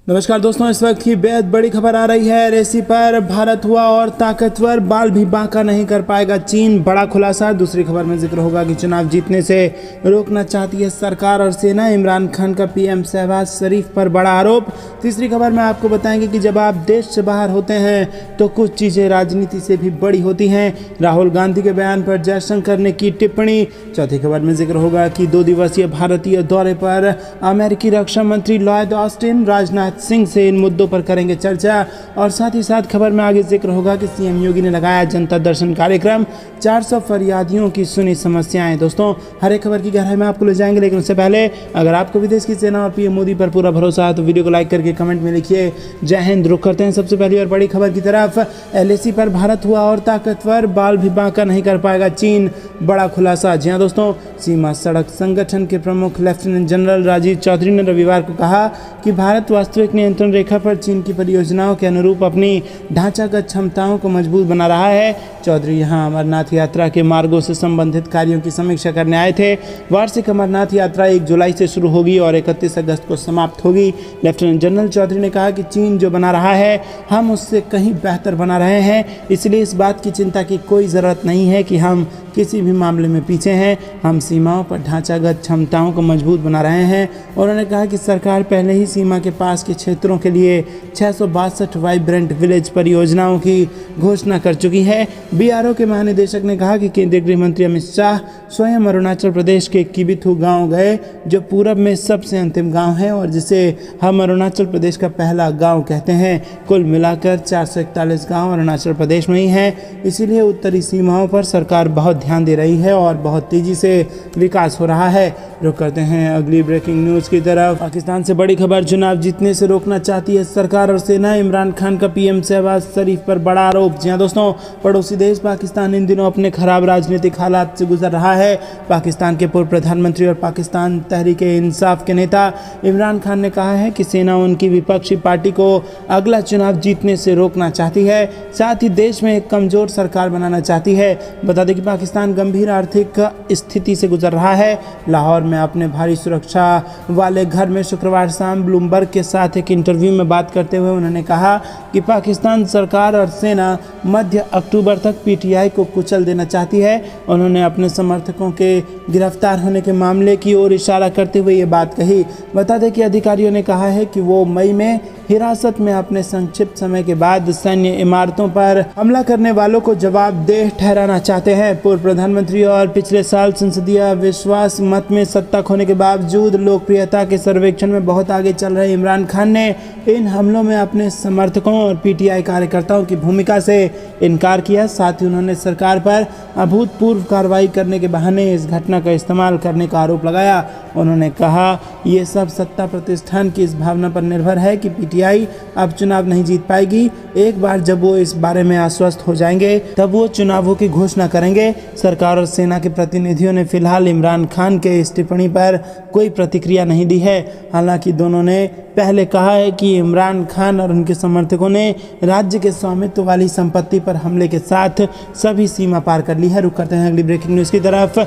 नमस्कार दोस्तों, इस वक्त की बेहद बड़ी खबर आ रही है। रेसी पर भारत हुआ और ताकतवर, बाल भी बांका नहीं कर पाएगा चीन, बड़ा खुलासा। दूसरी खबर में जिक्र होगा कि चुनाव जीतने से रोकना चाहती है सरकार और सेना, इमरान खान का पीएम शहबाज शरीफ पर बड़ा आरोप। तीसरी खबर में आपको बताएंगे कि जब आप देश से बाहर होते हैं तो कुछ चीज़ें राजनीति से भी बड़ी होती हैं, राहुल गांधी के बयान पर जयशंकर ने की टिप्पणी। चौथी खबर में जिक्र होगा कि 2 दिवसीय भारतीय दौरे पर अमेरिकी रक्षा मंत्री लॉयड ऑस्टिन राजनाथ सिंह से इन मुद्दों पर करेंगे चर्चा। और साथ ही साथ खबर में आगे जिक्र होगा कि सीएम योगी ने लगाया जनता दर्शन कार्यक्रम, 400 फरियादियों की सुनी समस्याएं। दोस्तों, हर एक खबर की गहराई में आपको ले जाएंगे, लेकिन उससे पहले अगर आपको विदेश की सेना और पीएम मोदी पर पूरा भरोसा है तो वीडियो को लाइक करके कमेंट में लिखिए जय हिंद। रुक करते हैं सबसे पहली और बड़ी खबर की तरफ। एलएसी पर भारत हुआ और ताकतवर, बाल भी बांका नहीं कर पाएगा चीन, बड़ा खुलासा। जी हाँ दोस्तों, सीमा सड़क संगठन के प्रमुख लेफ्टिनेंट जनरल राजीव चौधरी ने रविवार को कहा कि भारत वास्तविक नियंत्रण रेखा पर चीन की परियोजनाओं के अनुरूप अपनी ढांचागत क्षमताओं को मजबूत बना रहा है। चौधरी यहां अमरनाथ यात्रा के मार्गों से संबंधित कार्यों की समीक्षा करने आए थे। वार्षिक अमरनाथ यात्रा 1 जुलाई से शुरू होगी और 31 अगस्त को समाप्त होगी। लेफ्टिनेंट जनरल चौधरी ने कहा कि चीन जो बना रहा है हम उससे कहीं बेहतर बना रहे हैं, इसलिए इस बात की चिंता की कोई ज़रूरत नहीं है कि हम किसी भी मामले में पीछे हैं। हम सीमाओं पर ढांचागत क्षमताओं को मजबूत बना रहे हैं। उन्होंने कहा कि सरकार पहले ही सीमा के पास के क्षेत्रों के लिए 662 वाइब्रेंट विलेज परियोजनाओं की घोषणा कर चुकी है। बीआरओ के महानिदेशक ने कहा कि केंद्रीय गृह मंत्री अमित शाह स्वयं अरुणाचल प्रदेश के किबिथु गांव गए, जो पूरब में सबसे अंतिम गांव है और जिसे हम अरुणाचल प्रदेश का पहला गांव कहते हैं। कुल मिलाकर 441 गांव अरुणाचल प्रदेश में ही हैं, इसीलिए उत्तरी सीमाओं पर सरकार बहुत ध्यान दे रही है और बहुत तेजी से विकास हो रहा है। रुक करते हैं अगली ब्रेकिंग न्यूज़ की तरफ। पाकिस्तान से बड़ी खबर, चुनाव जीतने से रोकना चाहती है सरकार और सेना, इमरान खान का पीएम शहबाज शरीफ पर बड़ा आरोप। जी हाँ दोस्तों, पड़ोसी देश पाकिस्तान इन दिनों अपने खराब राजनीतिक हालात से गुजर रहा है। पाकिस्तान के पूर्व प्रधानमंत्री और पाकिस्तान तहरीक-ए-इंसाफ के नेता इमरान खान ने कहा है कि सेना उनकी विपक्षी पार्टी को अगला चुनाव जीतने से रोकना चाहती है, साथ ही देश में एक कमजोर सरकार बनाना चाहती है। बता दें कि पाकिस्तान गंभीर आर्थिक स्थिति से गुजर रहा है। लाहौर में अपने भारी सुरक्षा वाले घर में शुक्रवार शाम ब्लूमबर्ग के साथ एक इंटरव्यू में बात करते हुए उन्होंने कहा कि पाकिस्तान सरकार और सेना मध्य अक्टूबर तक पीटीआई को कुचल देना चाहती है। उन्होंने अपने समर्थकों के गिरफ्तार होने के मामले की ओर इशारा करते हुए ये बात कही। बता दें कि अधिकारियों ने कहा है कि वो मई में हिरासत में अपने संक्षिप्त समय के बाद सैन्य इमारतों पर हमला करने वालों को जवाबदेह ठहराना चाहते हैं। पूर्व प्रधानमंत्री और पिछले साल संसदीय विश्वास मत में सत्ता खोने के बावजूद लोकप्रियता के सर्वेक्षण में बहुत आगे चल रहे इमरान खान ने इन हमलों में अपने समर्थकों और पीटीआई कार्यकर्ताओं की भूमिका से इनकार किया। साथ ही उन्होंने सरकार पर अभूतपूर्व कार्रवाई करने के बहाने इस घटना का इस्तेमाल करने का आरोप लगाया। उन्होंने कहा ये सब सत्ता प्रतिष्ठान की इस भावना पर निर्भर है कि पीटीआई अब चुनाव नहीं जीत पाएगी। एक बार जब वो इस बारे में आश्वस्त हो जाएंगे तब वो चुनावों की घोषणा करेंगे। सरकार और सेना के प्रतिनिधियों ने फिलहाल इमरान खान के इस टिप्पणी पर कोई प्रतिक्रिया नहीं दी है। हालांकि दोनों ने पहले कहा है कि इमरान खान और उनके समर्थकों ने राज्य के स्वामित्व वाली संपत्ति पर हमले के साथ सभी सीमा पार कर ली है। रुक करते हैं अगली ब्रेकिंग न्यूज़ की तरफ।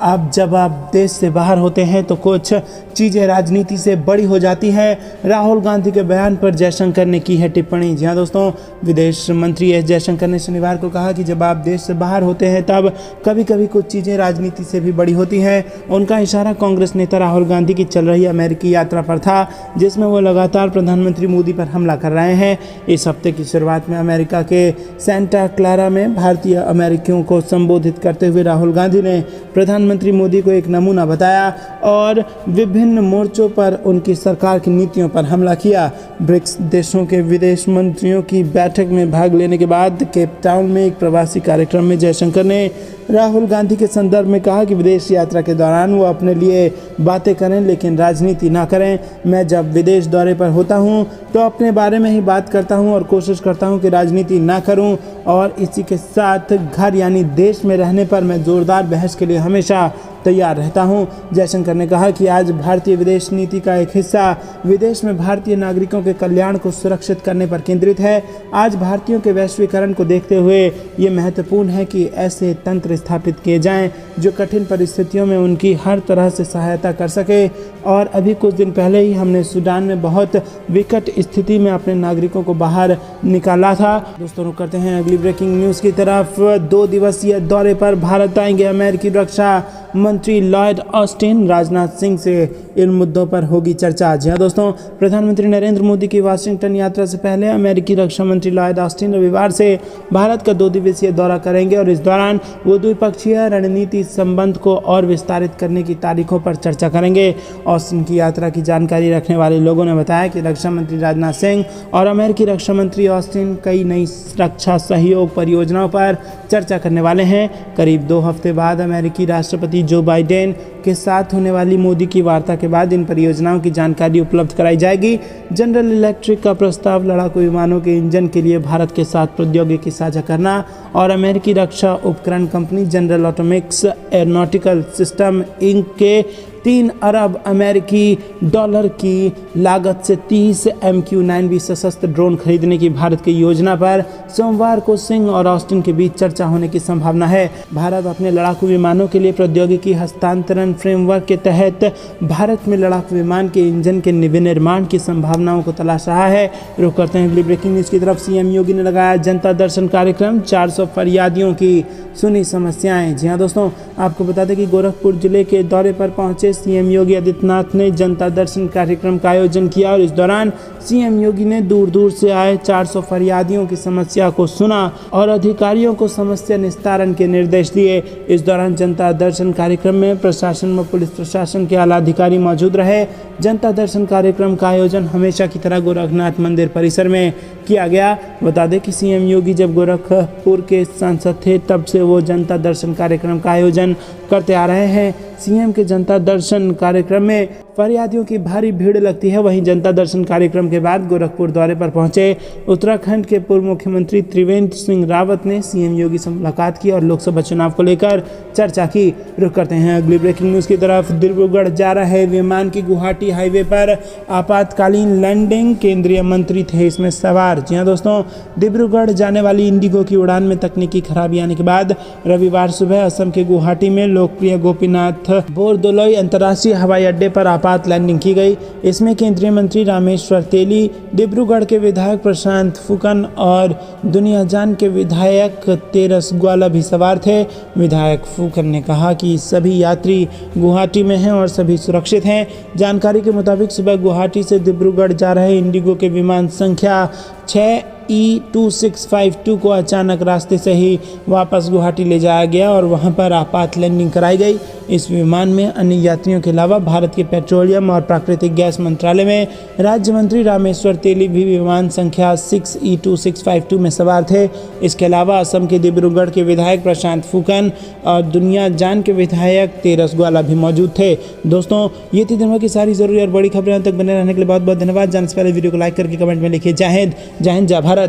अब जब आप देश से बाहर होते हैं तो कुछ चीज़ें राजनीति से बड़ी हो जाती हैं। राहुल गांधी के बयान पर जयशंकर ने की है टिप्पणी। जी हाँ दोस्तों, विदेश मंत्री एस जयशंकर ने शनिवार को कहा कि जब आप देश से बाहर होते हैं तब कभी कभी कुछ चीज़ें राजनीति से भी बड़ी होती हैं। उनका इशारा कांग्रेस नेता राहुल गांधी की चल रही अमेरिकी यात्रा पर था, जिसमें वो लगातार प्रधानमंत्री मोदी पर हमला कर रहे हैं। इस हफ्ते की शुरुआत में अमेरिका के सेंटा क्लारा में भारतीय अमेरिकियों को संबोधित करते हुए राहुल गांधी ने प्रधानमंत्री मोदी को एक नमूना बताया और विभिन्न मोर्चों पर उनकी सरकार की नीतियों पर हमला किया। ब्रिक्स देशों के विदेश मंत्रियों की बैठक में भाग लेने के बाद केप टाउन में एक प्रवासी कार्यक्रम में जयशंकर ने राहुल गांधी के संदर्भ में कहा कि विदेश यात्रा के दौरान वो अपने लिए बातें करें लेकिन राजनीति ना करें। मैं जब विदेश दौरे पर होता हूं तो अपने बारे में ही बात करता हूं और कोशिश करता हूं कि राजनीति ना करूं, और इसी के साथ घर यानी देश में रहने पर मैं जोरदार बहस के लिए हमेशा तैयार रहता हूं। जयशंकर ने कहा कि आज भारतीय विदेश नीति का एक हिस्सा विदेश में भारतीय नागरिकों के कल्याण को सुरक्षित करने पर केंद्रित है। आज भारतीयों के वैश्वीकरण को देखते हुए ये महत्वपूर्ण है कि ऐसे तंत्र स्थापित किए जाएं जो कठिन परिस्थितियों में उनकी हर तरह से सहायता कर सके। और अभी कुछ दिन पहले ही हमने सूडान में बहुत विकट स्थिति में अपने नागरिकों को बाहर निकाला था। दोस्तों रुक करते हैं अगली ब्रेकिंग न्यूज़ की तरफ। 2 दिवसीय दौरे पर भारत आएंगे अमेरिकी रक्षा मंत्री लॉयड ऑस्टिन। राजनाथ सिंह से इन मुद्दों पर होगी चर्चा। जी हाँ दोस्तों, प्रधानमंत्री नरेंद्र मोदी की वाशिंगटन यात्रा से पहले अमेरिकी रक्षा मंत्री लॉयड ऑस्टिन रविवार से भारत का 2 दिवसीय दौरा करेंगे और इस दौरान वो द्विपक्षीय रणनीति संबंध को और विस्तारित करने की तारीखों पर चर्चा करेंगे। ऑस्टिन की यात्रा की जानकारी रखने वाले लोगों ने बताया कि रक्षा मंत्री राजनाथ सिंह और अमेरिकी रक्षा मंत्री ऑस्टिन कई नई रक्षा सहयोग परियोजनाओं पर चर्चा करने वाले हैं। करीब 2 हफ्ते बाद अमेरिकी राष्ट्रपति जो बाइडेन के साथ होने वाली मोदी की वार्ता के बाद इन परियोजनाओं की जानकारी उपलब्ध कराई जाएगी। जनरल इलेक्ट्रिक का प्रस्ताव लड़ाकू विमानों के इंजन के लिए भारत के साथ प्रौद्योगिकी साझा करना और अमेरिकी रक्षा उपकरण company General Atomics Aeronautical System Inc के 3 अरब अमेरिकी डॉलर की लागत से 30 MQ-9B सशस्त्र ड्रोन खरीदने की भारत की योजना पर सोमवार को सिंह और ऑस्टिन के बीच चर्चा होने की संभावना है। भारत अपने लड़ाकू विमानों के लिए प्रौद्योगिकी हस्तांतरण फ्रेमवर्क के तहत भारत में लड़ाकू विमान के इंजन के विनिर्माण की संभावनाओं को तलाश रहा है। रुक करते हैं अगली ब्रेकिंग न्यूज़ की तरफ। सीएम योगी ने लगाया जनता दर्शन कार्यक्रम, 400 फरियादियों की सुनी समस्याएं। जी हाँ दोस्तों, आपको बता दें कि गोरखपुर जिले के दौरे पर पहुंचे सीएम योगी आदित्यनाथ ने जनता दर्शन कार्यक्रम का आयोजन किया और इस दौरान सीएम योगी ने दूर दूर से आए 400 फरियादियों की समस्या को सुना और अधिकारियों को समस्या निस्तारण के निर्देश दिए। इस दौरान जनता दर्शन कार्यक्रम में प्रशासन व पुलिस प्रशासन के आला अधिकारी मौजूद रहे। जनता दर्शन कार्यक्रम का आयोजन हमेशा की तरह गोरखनाथ मंदिर परिसर में किया गया। बता दें कि सीएम योगी जब गोरखपुर के सांसद थे तब से वो जनता दर्शन कार्यक्रम का आयोजन करते आ रहे हैं। सीएम के जनता दर्शन कार्यक्रम में फरियादियों की भारी भीड़ लगती है। वहीं जनता दर्शन कार्यक्रम के बाद गोरखपुर दौरे पर पहुंचे उत्तराखंड के पूर्व मुख्यमंत्री त्रिवेंद्र सिंह रावत ने सीएम योगी से मुलाकात की और लोकसभा चुनाव को लेकर चर्चा की। रुक करते हैं अगली ब्रेकिंग न्यूज़ की तरफ। डिब्रूगढ़ जा रहे विमान की गुवाहाटी हाईवे पर आपातकालीन लैंडिंग, केंद्रीय मंत्री थे इसमें सवार। जी हाँ दोस्तों, डिब्रूगढ़ जाने वाली इंडिगो की उड़ान में तकनीकी खराबी आने के बाद रविवार सुबह असम के गुवाहाटी में लोकप्रिय गोपीनाथ बोरदोलोई अंतर्राष्ट्रीय हवाई अड्डे पर आपात लैंडिंग की गई। इसमें केंद्रीय मंत्री रामेश्वर तेली, डिब्रूगढ़ के विधायक प्रशांत फुकन और दुनियाजान के विधायक तेरस ग्वाला भी सवार थे। विधायक फुकन ने कहा कि सभी यात्री गुवाहाटी में हैं और सभी सुरक्षित हैं। जानकारी के मुताबिक सुबह गुवाहाटी से डिब्रूगढ़ जा रहे इंडिगो के विमान संख्या 6E2652 को अचानक रास्ते से ही वापस गुवाहाटी ले जाया गया और वहां पर आपात लैंडिंग कराई गई। इस विमान में अन्य यात्रियों के अलावा भारत के पेट्रोलियम और प्राकृतिक गैस मंत्रालय में राज्य मंत्री रामेश्वर तेली भी विमान संख्या 6E2652 में सवार थे। इसके अलावा असम के डिब्रूगढ़ के विधायक प्रशांत फुकन और दुनियाजान के विधायक तेरस ग्वाला भी मौजूद थे। दोस्तों, ये थी दिन भर की सारी जरूरी और बड़ी खबरें। तक बने रहने के लिए बहुत बहुत धन्यवाद। जाने से पहले वीडियो को लाइक करके कमेंट में लिखिए जय हिंद, जय भारत।